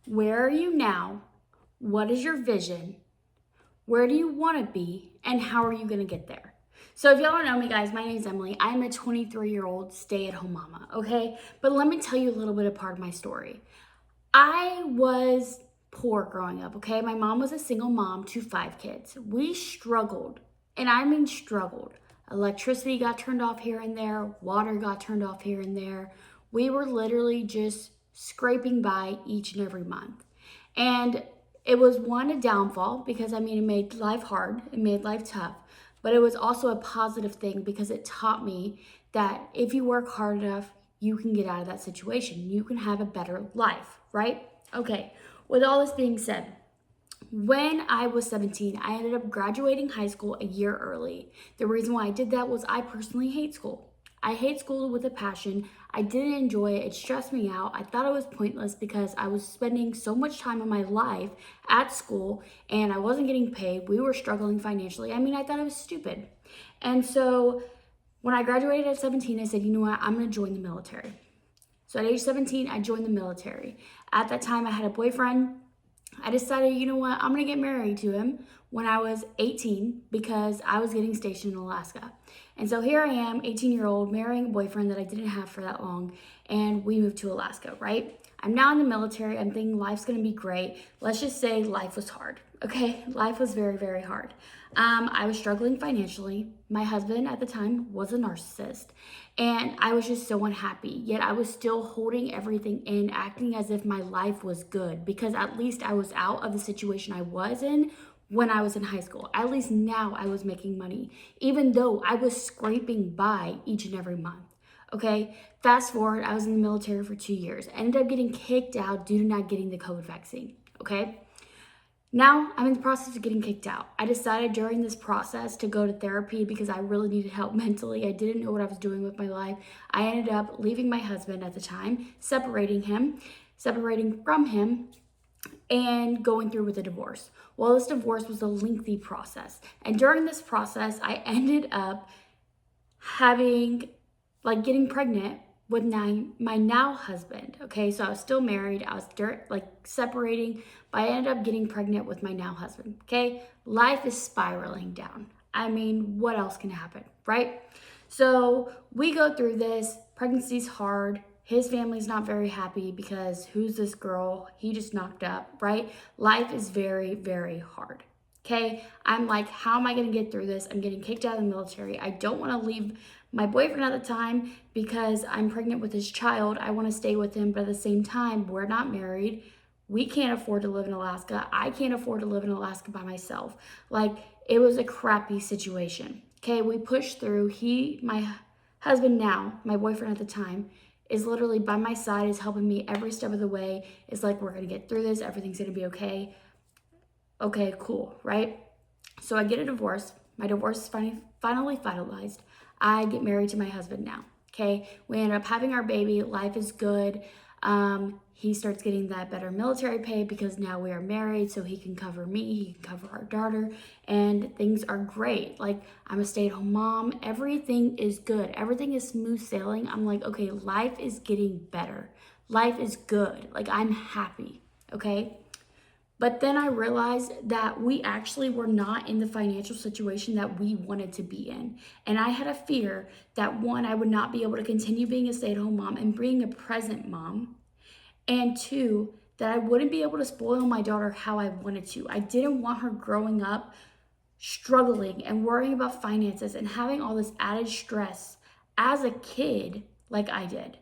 Where are you now? What is your vision? Where do you want to be? And how are you going to get there? So, if y'all don't know me, guys, my name is Emily. I'm a 23-year-old stay at home mama, okay? But let me tell you a little bit of part of my story. I was poor growing up, okay? My mom was a single mom to 5 kids. We struggled, and I mean struggled. Electricity got turned off here and there, water got turned off here and there. We were literally just scraping by each and every month. And it was a downfall because it made life hard, it made life tough, but it was also a positive thing because it taught me that if you work hard enough, you can get out of that situation. You can have a better life, right? Okay, with all this being said, when I was 17, I ended up graduating high school a year early. The reason why I did that was I personally hate school. I hate school with a passion. I didn't enjoy it. It stressed me out. I thought it was pointless because I was spending so much time of my life at school and I wasn't getting paid. We were struggling financially. I thought it was stupid. And so when I graduated at 17, I said, you know what? I'm going to join the military. So at age 17, I joined the military. At that time, I had a boyfriend. I decided, you know what, I'm gonna get married to him when I was 18 because I was getting stationed in Alaska. And so here I am, 18-year-old, marrying a boyfriend that I didn't have for that long, and we moved to Alaska, right? I'm now in the military. I'm thinking life's gonna be great. Let's just say life was hard, okay? Life was very, very hard. I was struggling financially. My husband at the time was a narcissist, and I was just so unhappy. Yet I was still holding everything in, acting as if my life was good because at least I was out of the situation I was in when I was in high school. At least now I was making money, even though I was scraping by each and every month. Okay, fast forward, I was in the military for 2 years. I ended up getting kicked out due to not getting the COVID vaccine. Okay, now I'm in the process of getting kicked out. I decided during this process to go to therapy because I really needed help mentally. I didn't know what I was doing with my life. I ended up leaving my husband at the time, separating from him, and going through with a divorce. Well, this divorce was a lengthy process. And during this process, I ended up having, getting pregnant with my now husband. Okay, so I was still married. I was separating, but I ended up getting pregnant with my now husband. Okay, life is spiraling down. What else can happen, right? So we go through this. Pregnancy's hard. His family's not very happy because who's this girl? He just knocked up, right? Life is very, very hard. Okay, I'm like, how am I gonna get through this? I'm getting kicked out of the military. I don't wanna leave my boyfriend at the time because I'm pregnant with his child. I wanna stay with him, but at the same time, we're not married. We can't afford to live in Alaska. I can't afford to live in Alaska by myself. It was a crappy situation. Okay, we pushed through. My husband now, my boyfriend at the time, is literally by my side, is helping me every step of the way. It's like, we're gonna get through this. Everything's gonna be okay. Okay, cool, right? So I get a divorce. My divorce is finally finalized. I get married to my husband now. Okay, we end up having our baby. Life is good. He starts getting that better military pay because now we are married, so he can cover me, he can cover our daughter, and things are great. I'm a stay-at-home mom. Everything is good. Everything is smooth sailing. I'm like, okay, life is getting better. Life is good. I'm happy. Okay. But then I realized that we actually were not in the financial situation that we wanted to be in. And I had a fear that one, I would not be able to continue being a stay-at-home mom and being a present mom. And two, that I wouldn't be able to spoil my daughter how I wanted to. I didn't want her growing up struggling and worrying about finances and having all this added stress as a kid like I did.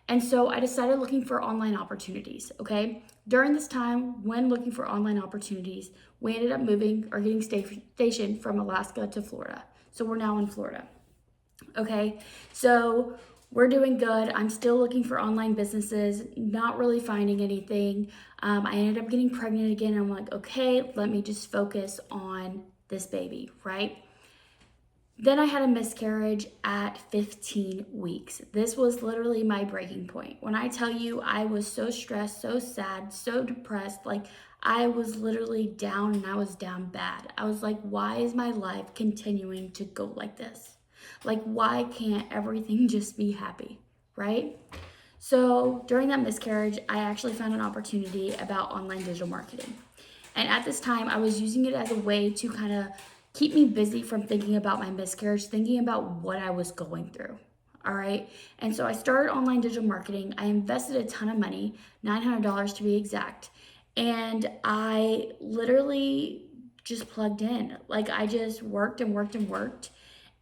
And so I decided looking for online opportunities, okay? During this time, when looking for online opportunities, we ended up moving or getting stationed from Alaska to Florida. So we're now in Florida, okay? So we're doing good. I'm still looking for online businesses, not really finding anything. I ended up getting pregnant again. I'm like, okay, let me just focus on this baby, right? Then I had a miscarriage at 15 weeks. This was literally my breaking point. When I tell you I was so stressed, so sad, so depressed, I was literally down and I was down bad. I was like, why is my life continuing to go like this? Why can't everything just be happy, right? So during that miscarriage, I actually found an opportunity about online digital marketing. And at this time, I was using it as a way to kind of keep me busy from thinking about my miscarriage, thinking about what I was going through. All right. And so I started online digital marketing. I invested a ton of money, $900 to be exact. And I literally just plugged in. Like I just worked and worked and worked.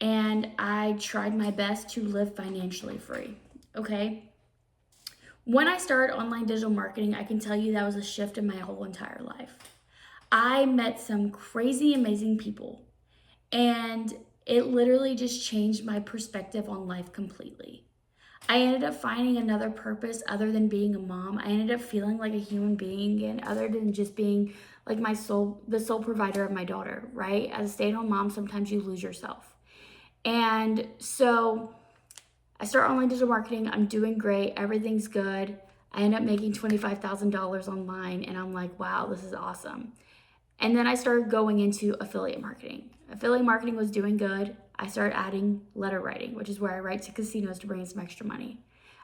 And I tried my best to live financially free. Okay. When I started online digital marketing, I can tell you that was a shift in my whole entire life. I met some crazy, amazing people, and it literally just changed my perspective on life completely. I ended up finding another purpose other than being a mom. I ended up feeling like a human being and other than just being like the sole provider of my daughter, right? As a stay-at-home mom, sometimes you lose yourself. And so I start online digital marketing. I'm doing great. Everything's good. I end up making $25,000 online and I'm like, wow, this is awesome. And then I started going into affiliate marketing. Affiliate marketing was doing good. I started adding letter writing, which is where I write to casinos to bring in some extra money.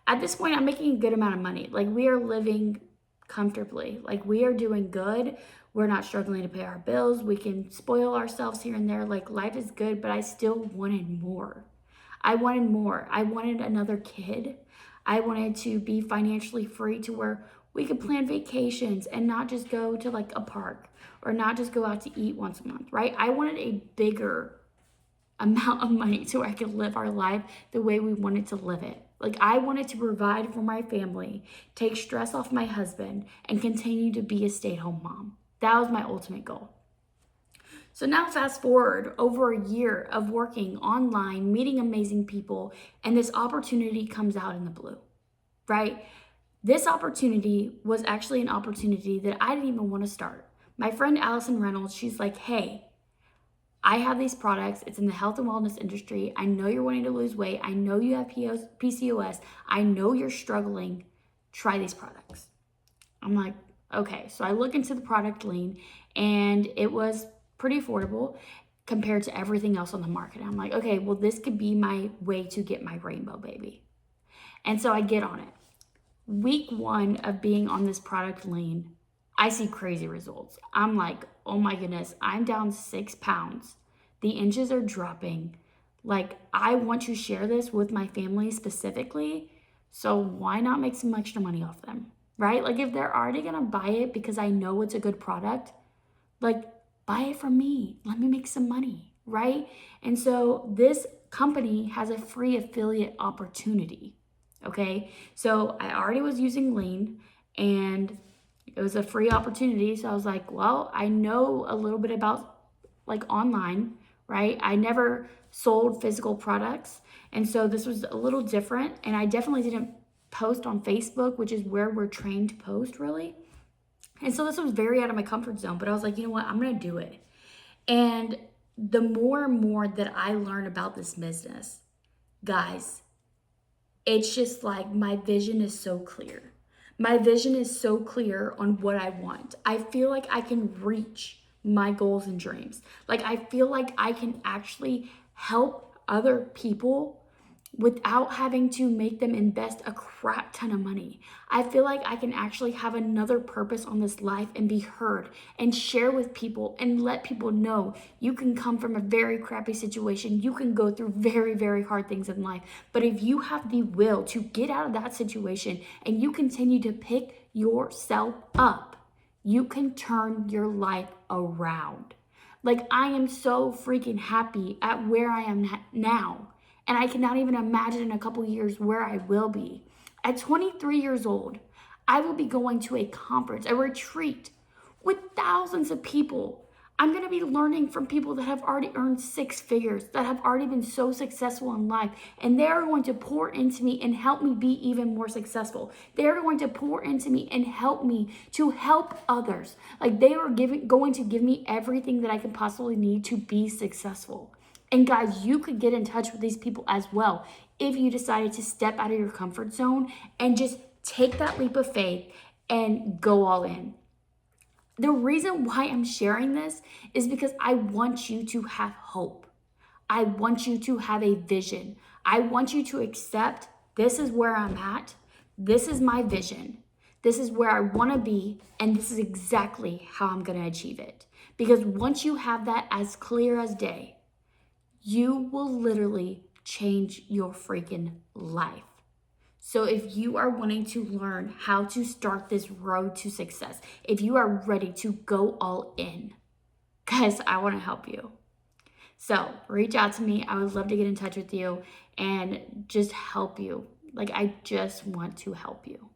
At this point, I'm making a good amount of money. Like we are living comfortably. Like we are doing good. We're not struggling to pay our bills. We can spoil ourselves here and there. Like life is good, but I still wanted more. I wanted more. I wanted another kid. I wanted to be financially free to where we could plan vacations and not just go to like a park or not just go out to eat once a month, right? I wanted a bigger amount of money so I could live our life the way we wanted to live it. Like I wanted to provide for my family, take stress off my husband, and continue to be a stay-at-home mom. That was my ultimate goal. So now fast forward over a year of working online, meeting amazing people, and this opportunity comes out in the blue, right? This opportunity was actually an opportunity that I didn't even want to start. My friend Allison Reynolds, she's like, hey, I have these products. It's in the health and wellness industry. I know you're wanting to lose weight. I know you have PCOS. I know you're struggling. Try these products. I'm like, okay. So I look into the product lean and it was pretty affordable compared to everything else on the market. I'm like, okay, well, this could be my way to get my rainbow baby. And so I get on it. Week 1 of being on this product lean, I see crazy results. I'm like, oh my goodness, I'm down 6 pounds. The inches are dropping. Like, I want to share this with my family specifically. So why not make some extra money off them, right? Like, if they're already gonna buy it because I know it's a good product, like, buy it from me. Let me make some money, right? And so this company has a free affiliate opportunity. Okay, so I already was using Lean and it was a free opportunity. So I was like, well, I know a little bit about like online, right? I never sold physical products. And so this was a little different. And I definitely didn't post on Facebook, which is where we're trained to post really. And so this was very out of my comfort zone, but I was like, you know what? I'm going to do it. And the more and more that I learn about this business, guys, it's just like my vision is so clear. My vision is so clear on what I want. I feel like I can reach my goals and dreams. Like I feel like I can actually help other people without having to make them invest a crap ton of money. I feel like I can actually have another purpose on this life and be heard and share with people and let people know you can come from a very crappy situation. You can go through very, very hard things in life. But if you have the will to get out of that situation and you continue to pick yourself up, you can turn your life around. Like I am so freaking happy at where I am now. And I cannot even imagine in a couple years where I will be. At 23 years old, I will be going to a conference, a retreat with thousands of people. I'm going to be learning from people that have already earned 6 figures, that have already been so successful in life. And they're going to pour into me and help me be even more successful. They're going to pour into me and help me to help others. Like they are going to give me everything that I can possibly need to be successful. And guys, you could get in touch with these people as well if you decided to step out of your comfort zone and just take that leap of faith and go all in. The reason why I'm sharing this is because I want you to have hope. I want you to have a vision. I want you to accept this is where I'm at. This is my vision. This is where I want to be, and this is exactly how I'm going to achieve it. Because once you have that as clear as day, you will literally change your freaking life. So if you are wanting to learn how to start this road to success, if you are ready to go all in, guys, I want to help you. So reach out to me. I would love to get in touch with you and just help you. Like, I just want to help you.